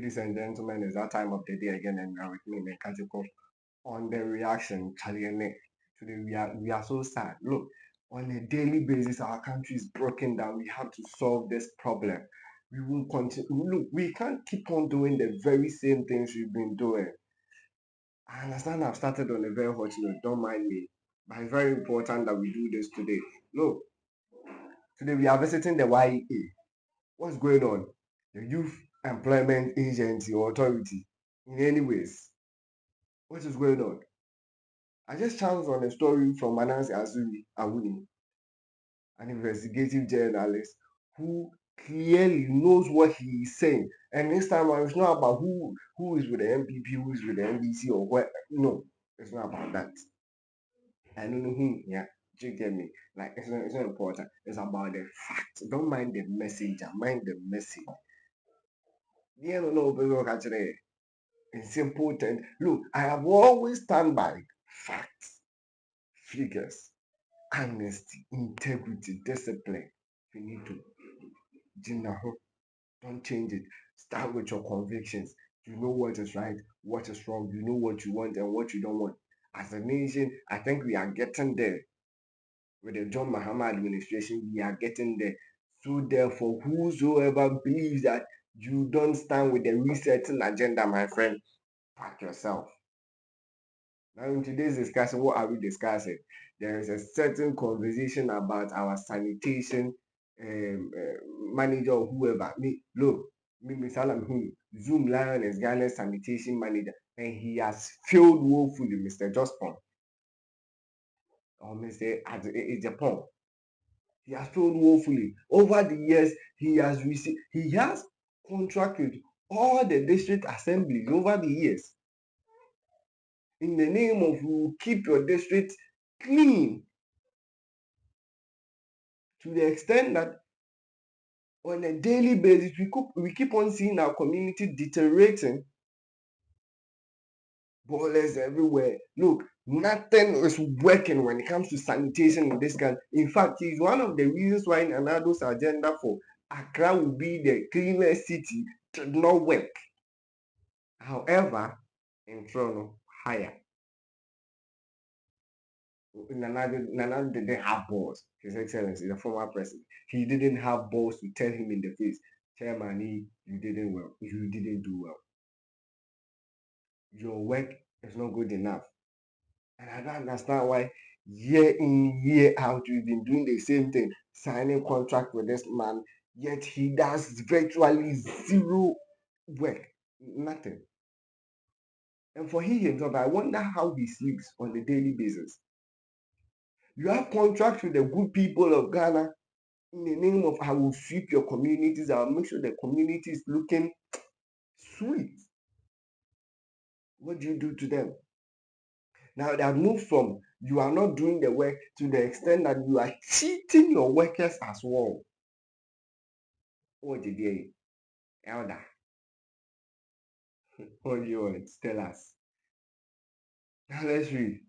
Ladies and gentlemen, it's that time of the day again, and we are with me, Mekatikov, on the reaction. Today, we are so sad. Look, on a daily basis, our country is broken down. We have to solve this problem. We won't continue. Look, we can't keep on doing the very same things we've been doing. I understand I've started on a very hot note. Don't mind me, but it's very important that we do this today. Look, today we are visiting the YEA. What's going on? The Youth Employment Agency or Authority. In any ways, what is going on? I just chanced on a story from Manasseh Awuni, an investigative journalist who clearly knows what he is saying. And this time it's not about who is with the MPP, who is with the NDC or what. No, it's not about that. I don't know who. Yeah, do you get me? Like it's not important. It's about the fact. Don't mind the messenger. Mind the message. Yeah, no, but it's important. Look, I have always stand by facts, figures, honesty, integrity, discipline. You need to Jinaho. Don't change it. Start with your convictions. You know what is right, what is wrong. You know what you want and what you don't want. As a nation, I think we are getting there. With the John Mahama administration, we are getting there. So therefore, whosoever believes that you don't stand with the resetting agenda, my friend, pack yourself. Now, in today's discussion, what are we discussing? There is a certain conversation about our sanitation manager or whoever. Salam Zoomlion is Ghana's sanitation manager, and he has failed woefully, Mr. Jospon or Mr. Japan. He has failed woefully. Over the years, he has contracted all the district assemblies over the years in the name of you keep your district clean, to the extent that on a daily basis we keep on seeing our community deteriorating. Ballers everywhere. Look, nothing is working when it comes to sanitation in this country. In fact, it's one of the reasons why Nanado's agenda for Accra will be the cleanest city did not work. However, in Toronto, higher. Nana didn't have balls. His Excellency, the former president, he didn't have balls to tell him in the face, Chairman, you didn't well. You didn't do well. Your work is not good enough. And I don't understand why year in, year out, we've been doing the same thing, signing contract with this man, yet he does virtually zero work. Nothing. And for he himself, I wonder how he sleeps on a daily basis. You have contracts with the good people of Ghana in the name of I will sweep your communities, I'll make sure the community is looking sweet. What do you do to them? Now they have moved from you are not doing the work to the extent that you are cheating your workers as well. What did they, elder? What do you want? Tell us. Now let's read.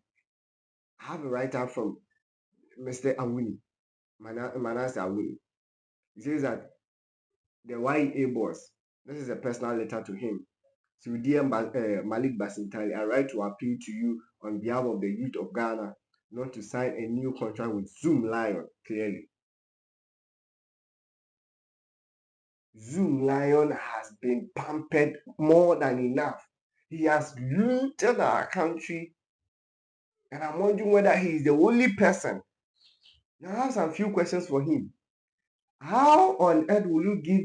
I have a write-up from Mr. Awuni, Manasseh Awuni. He says that the YEA boss, this is a personal letter to him. So, dear Malik Basintale, I write to appeal to you on behalf of the youth of Ghana not to sign a new contract with Zoomlion, clearly. Zoomlion has been pampered more than enough. He has looted our country, and I'm wondering whether he is the only person. Now, I have some few questions for him. How on earth will you give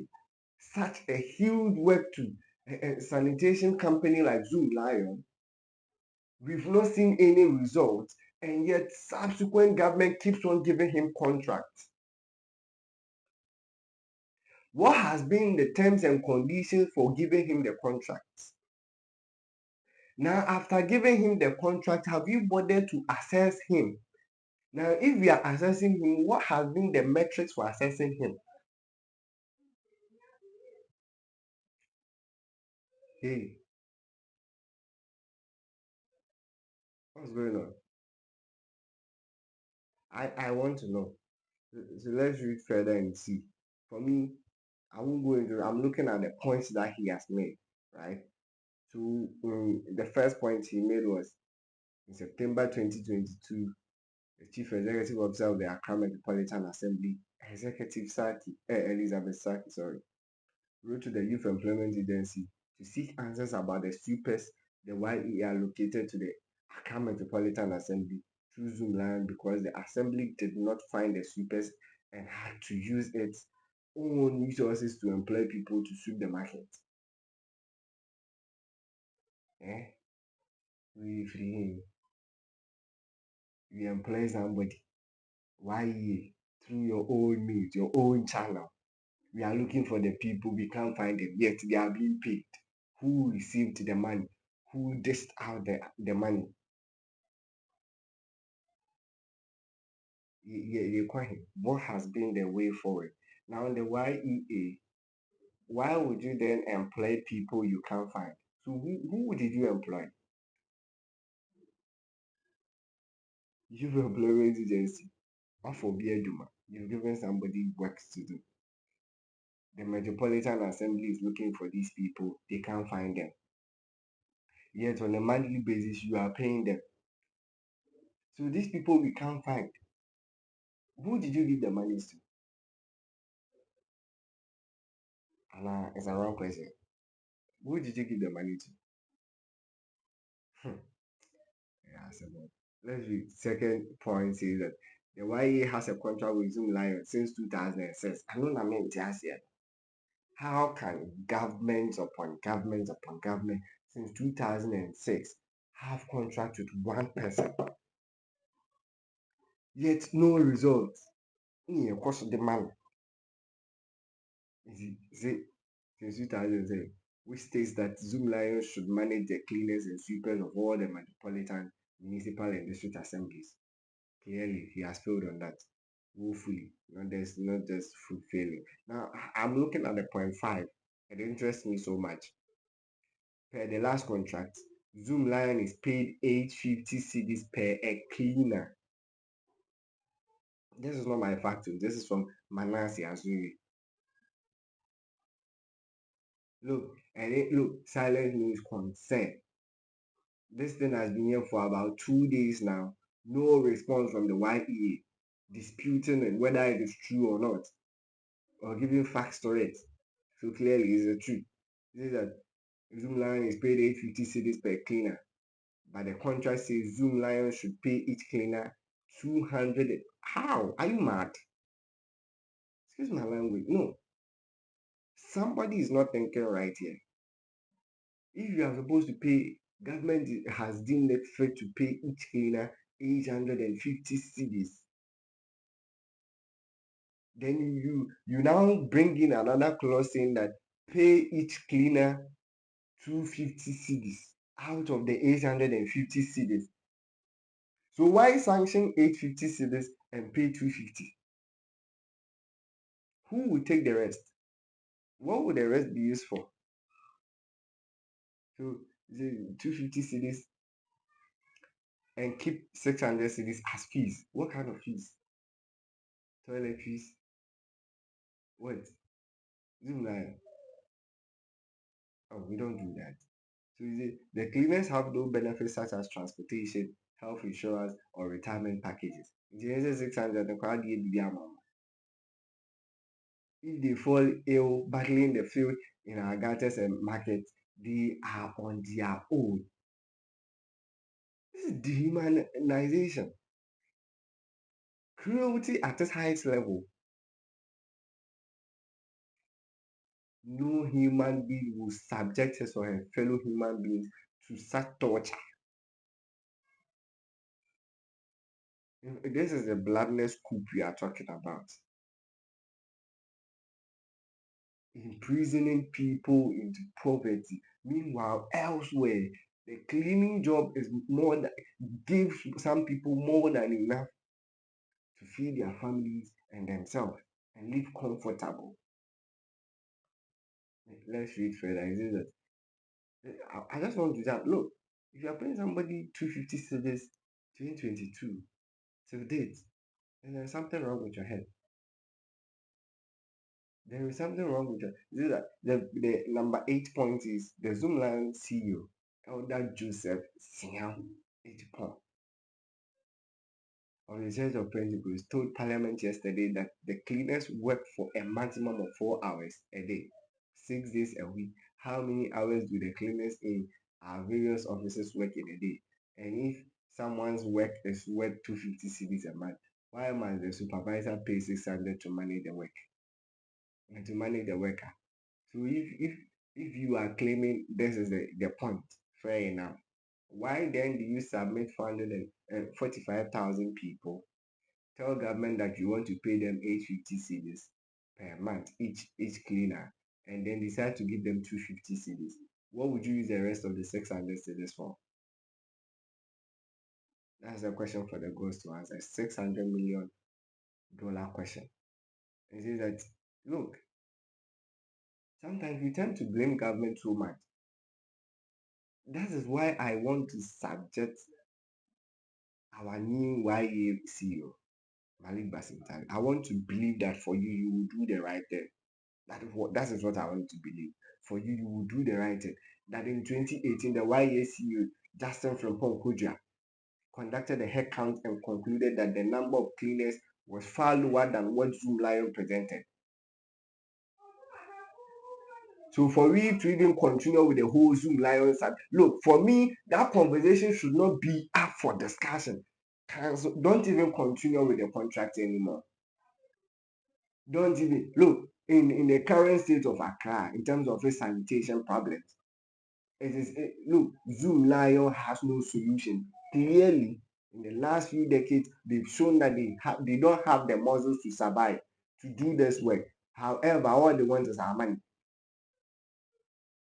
such a huge work to a sanitation company like Zoomlion? We've not seen any results, and yet subsequent government keeps on giving him contracts. What has been the terms and conditions for giving him the contracts? Now, after giving him the contract, have you bothered to assess him? Now, if we are assessing him, what has been the metrics for assessing him? Hey, what's going on? I want to know. So let's read further and see. For me, I won't go into. I'm looking at the points that he has made. right? So the first point he made was in September 2022, the Chief Executive Officer of the Accra Metropolitan Assembly, Executive Saki, Elizabeth Saki, sorry, wrote to the Youth Employment Agency to seek answers about the sweepers the YE allocated to the Accra Metropolitan Assembly through Zoomlion because the assembly did not find the sweepers and had to use its own resources to employ people to sweep the market. Eh? We free, you employ somebody, YE, through your own means, your own channel. We are looking for the people, we can't find them, yet they are being paid. Who received the money? Who dished out the money? What has been the way forward? Now, the YEA, why would you then employ people you can't find? So, who did you employ? You've employed agency. What for be Duma? You've given somebody works to do. The Metropolitan Assembly is looking for these people, they can't find them. Yet, on a monthly basis, you are paying them. So, these people we can't find. Who did you give the money to? And it's a wrong question. Who did you give the money to? Yeah, so let's read. Second point says that the YA has a contract with Zoomlion since 2006. I know I mean just yet. How can government upon government upon government since 2006 have contract with one person, yet no results? Yeah, of course, the man is it since 2006, which states that Zoomlion should manage the cleaners and sweepers of all the metropolitan, municipal, and district assemblies. Clearly, he has failed on that woefully. There's not just failing. Now, I'm looking at the point five. It interests me so much. Per the last contract, Zoomlion is paid 850 cedis per a cleaner. This is not my factory. This is from Manasseh Azure. Look, silence means consent. This thing has been here for about 2 days now. No response from the YEA disputing it, whether it is true or not, or giving facts to it. So clearly, it's the truth. This is that Zoomlion is paid 850 cedis per cleaner, but the contract says Zoomlion should pay each cleaner 200. How? Are you mad? Excuse my language. No, somebody is not thinking right here. If you are supposed to pay, government has deemed it fit to pay each cleaner 850 cedis. Then you now bring in another clause saying that pay each cleaner 250 cedis out of the 850 cedis. So why sanction 850 cedis and pay 250? Who will take the rest? What would the rest be used for? So the 250 cedis and keep 600 cedis as fees. What kind of fees? Toilet fees? What? Zoomlion. Oh, we don't do that. So the cleaners have no benefits such as transportation, health insurance, or retirement packages. The 600 if they fall ill battling the field in our gutters and markets, they are on their own. This is dehumanization, cruelty at its highest level. No human being will subject his or her fellow human beings to such torture. This is the bloodless coup we are talking about. Imprisoning people into poverty. Meanwhile, elsewhere, the cleaning job is more than gives some people more than enough to feed their families and themselves and live comfortable. Let's read further. It says that I just want to that look, if you are paying somebody 250 cedis 2022 till date, then there's something wrong with your head. There is something wrong with it. This is that the number 8 point is the Zoomlion CEO, Elder Joseph Siam 8 point of the Church of Pentecost told Parliament yesterday that the cleaners work for a maximum of 4 hours a day, 6 days a week. How many hours do the cleaners in our various offices work in a day? And if someone's work is worth 250 cedis a month, why must the supervisor pay 600 to manage the work and to manage the worker? So if you are claiming this is the point, fair enough. Why then do you submit 445,000 people, tell government that you want to pay them 850 cedis per month each cleaner, and then decide to give them 250 cedis? What would you use the rest of the 600 cedis for? That's a question for the ghost to answer. $600 million question. And says that, look, sometimes we tend to blame government too much. That is why I want to subject our new YA CEO, Malik Basintale. I want to believe that for you, you will do the right thing. That is what I want to believe. For you, you will do the right thing. That in 2018, the YA CEO, Justin Frimpong Kujia, conducted a head count and concluded that the number of cleaners was far lower than what Zoomlion presented. So for we to even continue with the whole Zoomlion side, look, for me, that conversation should not be up for discussion. Cancel. Don't even continue with the contract anymore. Don't even look in the current state of Accra in terms of its sanitation problems. Look, Zoomlion has no solution. Clearly, in the last few decades, they've shown that they don't have the muscles to survive, to do this work. However, all they want is our money.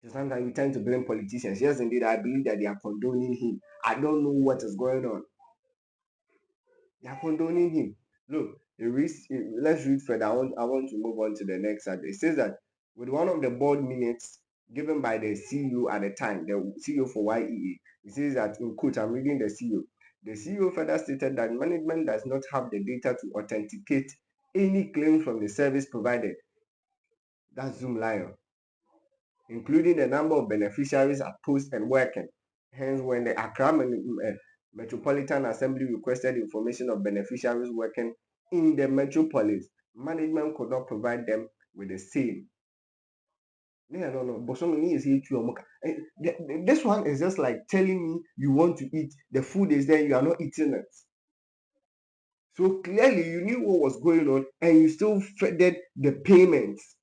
So sometimes we tend to blame politicians. Yes, indeed, I believe that they are condoning him. I don't know what is going on. They are condoning him. Look, let's read further. I want to move on to the next subject. It says that with one of the board minutes given by the CEO at the time, the CEO for YEA, it says that, in quote, I'm reading the CEO. The CEO further stated that management does not have the data to authenticate any claim from the service provided, that's Zoomlion, including the number of beneficiaries at post and working. Hence, when the Accra Metropolitan Assembly requested information of beneficiaries working in the metropolis, management could not provide them with the same. No. This one is just like telling me you want to eat, the food is there, you are not eating it. So clearly you knew what was going on and you still fed the payments.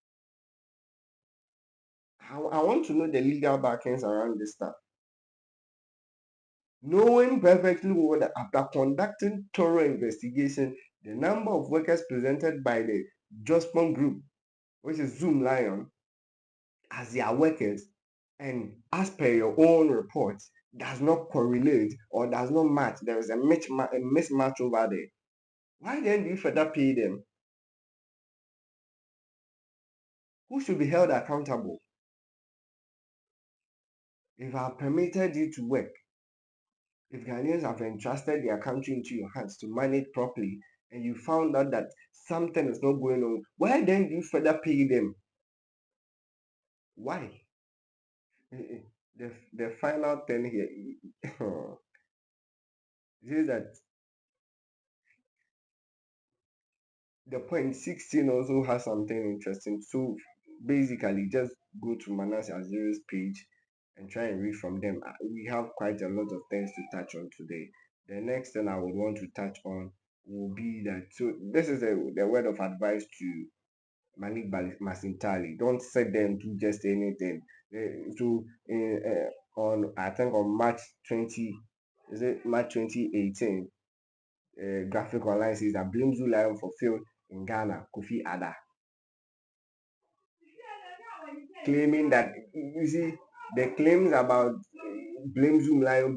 I want to know the legal backends around this stuff. Knowing perfectly well that after conducting thorough investigation, the number of workers presented by the Jospon Group, which is Zoomlion, as their workers, and as per your own reports, does not correlate or does not match. There is a mismatch over there. Why then do you further pay them? Who should be held accountable? If I have permitted you to work, if Ghanaians have entrusted their country into your hands to manage properly, and you found out that something is not going on, why then do you further pay them? Why? The final thing here is that the point 16 also has something interesting. So basically, just go to Manasseh Azure's page and try and read from them. We have quite a lot of things to touch on today. The next thing I would want to touch on will be that, so this is the word of advice to Malik Basintale. Don't sit there and do just anything. So on, I think on March 20, is it March 2018? Graphic Online says that blame Lion for failed in Ghana. Kofi Ada claiming that, you see, the claims about blame Zoom Lion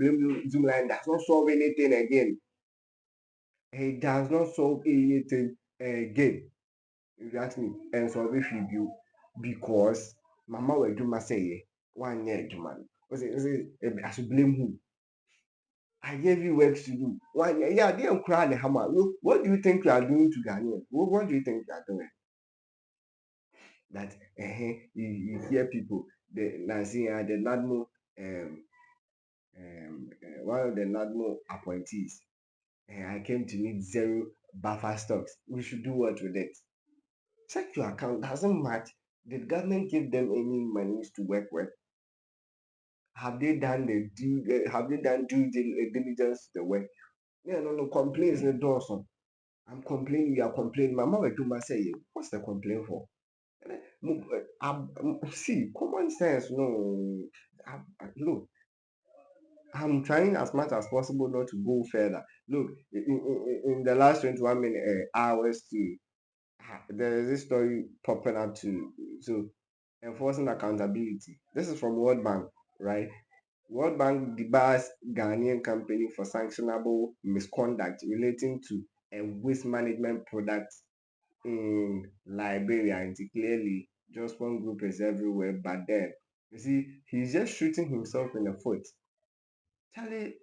does not solve anything again. It does not solve anything again. If you ask me, and so if you because Mama will do my say one year, man. I should blame who? I gave you work to do. One year, yeah, they don't cry the hammer. What do you think you are doing to Ghanaians? What do you think you are doing? that you hear people, the Nancy, the NADMO, one of the NADMO appointees, I came to need zero buffer stocks. We should do what with it? Check your account, doesn't match. Did government give them any monies to work with? Have they done due diligence to the work? Yeah, no, complaints in the door. So I'm complaining, you are complaining. My mother do say, what's the complaint for? See, common sense, no. Look, I'm trying as much as possible not to go further. Look, in the last 21 minute hours to there is this story popping up to so enforcing accountability. This is from World Bank, right? World Bank debars Ghanaian company for sanctionable misconduct relating to a waste management product in Liberia. And clearly, just one group is everywhere. But then, you see, he's just shooting himself in the foot. Charlie,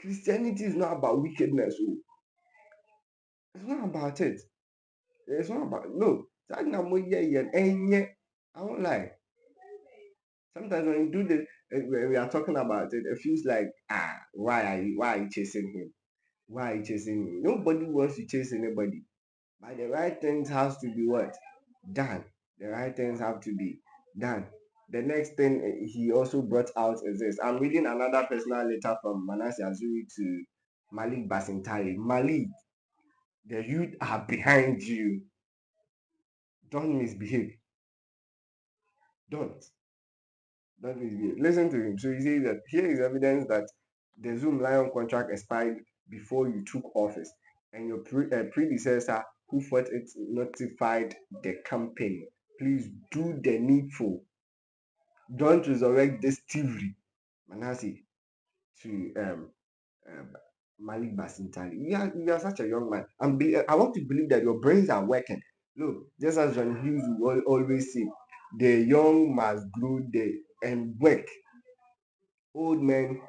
Christianity is not about wickedness. Oh. It's not about it. It's not about no. I won't lie. Sometimes when you do this, when we are talking about it, it feels like why are you chasing him? Why are you chasing him? Nobody wants to chase anybody. But the right things has to be what? Done. The right things have to be done. The next thing he also brought out is this. I'm reading another personal letter from Manasseh Azure to Malik Basintale. Malik, the youth are behind you. Don't misbehave. Don't. Don't misbehave. Listen to him. So he says that here is evidence that the Zoomlion contract expired before you took office, and your predecessor who fought it notified the company. Please do the needful. Don't resurrect this thievery, Manasseh, to um, Malik Basintali. You are such a young man. I want to believe that your brains are working. Look, just as John Hughes will always say, the young must grow and work. Old men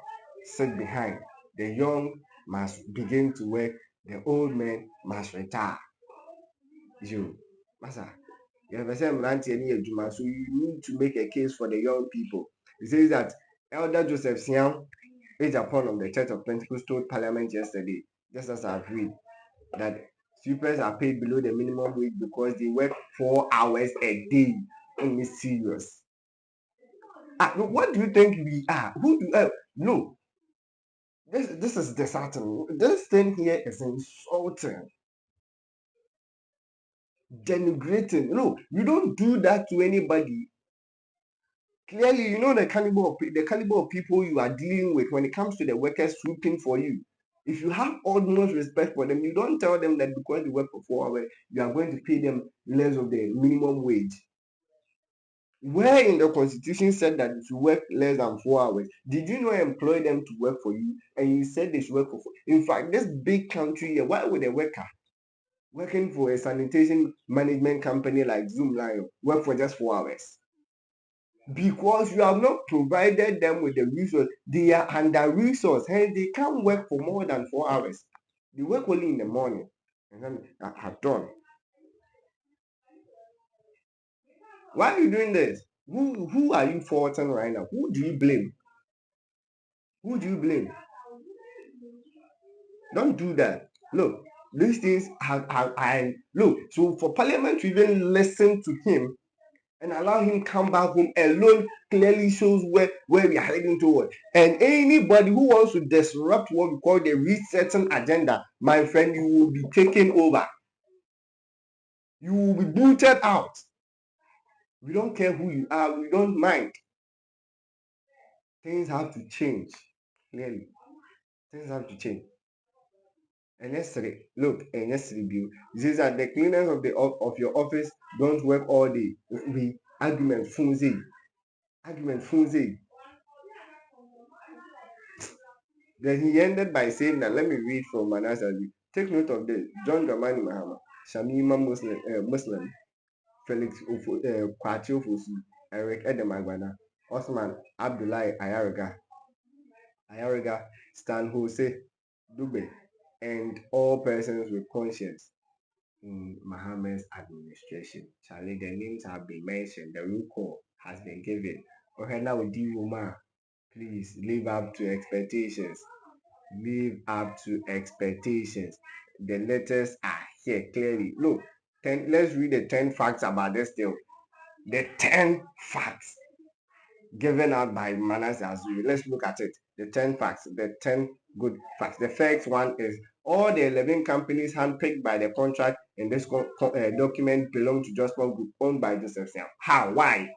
sit behind. The young must begin to work. The old men must retire. You, Masa, you understand? So you need to make a case for the young people. He says that Elder Joseph Siam, age upon of the Church of Pentecost, told Parliament yesterday, just as I've read, that sweepers are paid below the minimum wage because they work 4 hours a day. And it's serious. What do you think we are? Who do no? This is disheartening. This thing here is insulting, denigrating. No, you don't do that to anybody. Clearly, you know the caliber of people you are dealing with when it comes to the workers swooping for you. If you have utmost respect for them, you don't tell them that because they work for 4 hours, you are going to pay them less of the minimum wage. Where in the constitution said that if you work less than 4 hours, did you not employ them to work for you? And you said they should work for 4. In fact, this big country here, why would a worker working for a sanitation management company like Zoomlion work for just 4 hours? Because you have not provided them with the resource. They are under resource, hence they can't work for more than 4 hours. They work only in the morning. And then are done. Why are you doing this? Who are you faulting right now? Who do you blame? Who do you blame? Don't do that. Look, these things I look. So for Parliament to even listen to him and allow him come back home alone clearly shows where we are heading toward. And anybody who wants to disrupt what we call the resetting agenda, my friend, you will be taken over. You will be booted out. We don't care who you are. We don't mind. Things have to change. Clearly, things have to change. And yesterday, look, and yesterday, Bill, it says that the cleaners of your office don't work all day. We argument funzi. Then he ended by saying that, let me read from Manasseh. Take note of this. John Dramani Mahama, Shamima Muslim, Felix Kwati Ofosu, Eric Edemagwana, Osman Abdullahi in Mohammed's administration. Charlie, the names have been mentioned, the roll call has been given. Okay, now with Uma, please live up to expectations. Live up to expectations. The letters are here clearly. Look, let's read the 10 facts about this deal. The 10 facts given out by Manasseh Azure. Let's look at it. The 10 facts, the 10 good facts. The first one is all the 11 companies handpicked by the contract in this document belong to Just One Group owned by Joseph Sam. How? Why?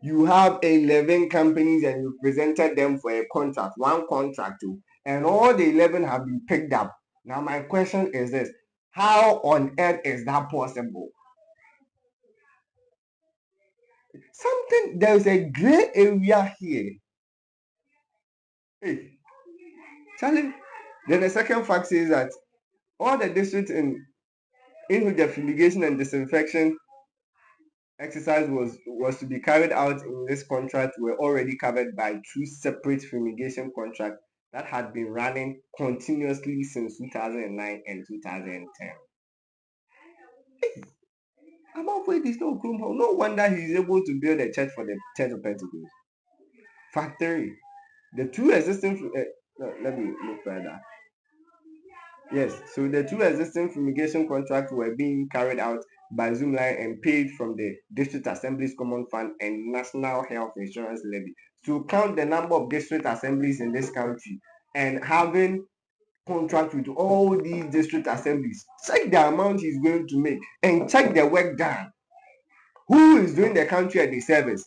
You have 11 companies and you presented them for a contract, one contract too, and all the 11 have been picked up. Now my question is this: how on earth is that possible? There's a gray area here. Hey, Charlie. Then the second fact says that all the districts in which the fumigation and disinfection exercise was to be carried out in this contract were already covered by two separate fumigation contracts that had been running continuously since 2009 and 2010. No wonder he's able to build a church for the Church of Pentecost. Fact 3. The two existing let me look further. Yes, so the two existing fumigation contracts were being carried out by Zoomlion and paid from the District Assembly's Common Fund and National Health Insurance Levy. To count the number of district assemblies in this country and having contract with all these district assemblies, check the amount he's going to make and check the work done. Who is doing the country a disservice?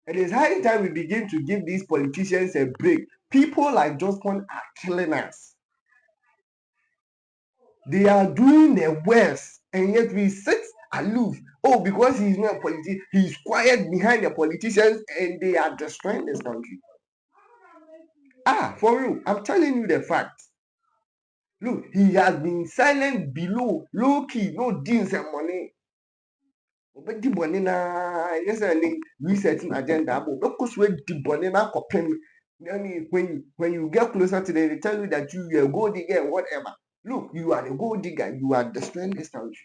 It is high time we begin to give these politicians a break. People like Jospon are killing us. They are doing the worst, and yet we sit aloof. Oh, because he's not a politician, he's quiet behind the politicians, and they are destroying this country. For real, I'm telling you the facts. Look, he has been silent below, low key, no deals and money. Obedi money na yes, any researching agenda. But because we di money na copying. I mean, when you get closer to them, they tell you that you are a gold digger and whatever. Look, you are a gold digger. You are destroying this country.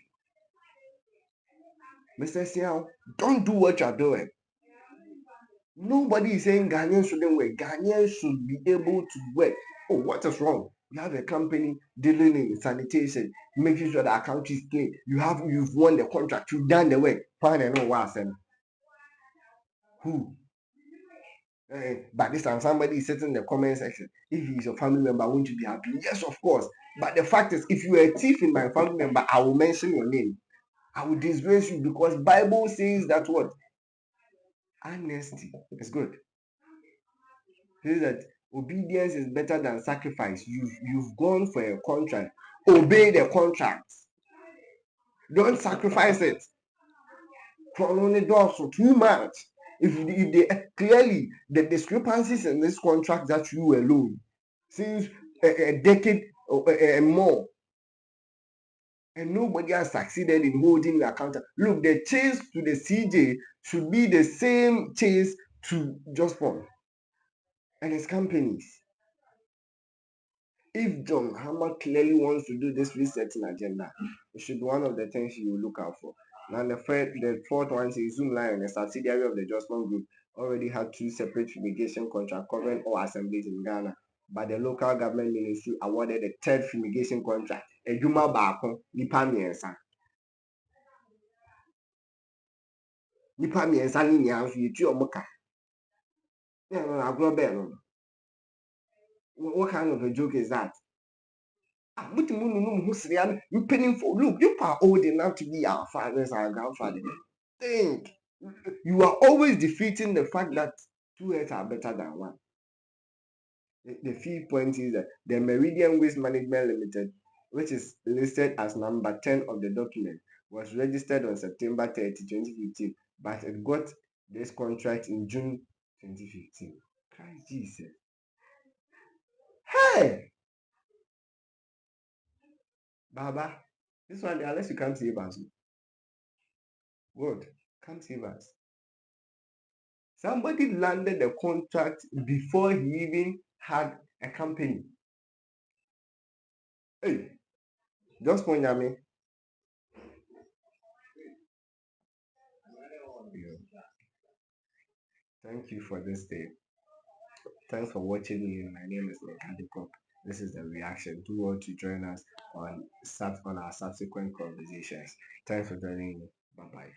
Mr. Siao, don't do what you're doing. Nobody is saying Ghanaians shouldn't work. Ghanaians should be able to work. Oh, what is wrong? You have a company dealing in sanitation, making sure that our country is clean. You've won the contract. You've done the work. Fine and no worse. Who? But this time somebody is sitting in the comment section. If he's your family member, won't you be happy? Yes, of course. But the fact is, if you are a thief in my family member, I will mention your name. I will disgrace you because Bible says that what? Honesty is good. It says that obedience is better than sacrifice. You've gone for a contract. Obey the contract. Don't sacrifice it. For only doors for too much. If they clearly the discrepancies in this contract that you alone since a decade or more, and nobody has succeeded in holding you accountable. Look, the chase to the CJ should be the same chase to Jospon and his companies. If John Hammer clearly wants to do this resetting agenda, it should be one of the things you will look out for. Now, the fourth one is Zoomlion, a subsidiary of the Jospon Group, already had two separate fumigation contracts covering all assemblies in Ghana. But the local government ministry awarded a third fumigation contract, a Juma Bako, Nipa Miensa. Nipa Miensa ni nyansu yitu omuka. What kind of a joke is that? Look, you are old enough to be our fathers, our grandfathers. Think. You are always defeating the fact that two heads are better than one. The fifth point is that the Meridian Waste Management Limited, which is listed as number 10 of the document, was registered on September 30, 2015, but it got this contract in June 2015. Christ Jesus. Hey! Baba, this one, unless you can't save us. God, come save us. Somebody landed the contract before he even had a company. Hey, just point at me. Thank you for this day. Thanks for watching me. My name is Malik. This is the reaction. Do want to join us on our subsequent conversations. Thanks for joining me. Bye bye.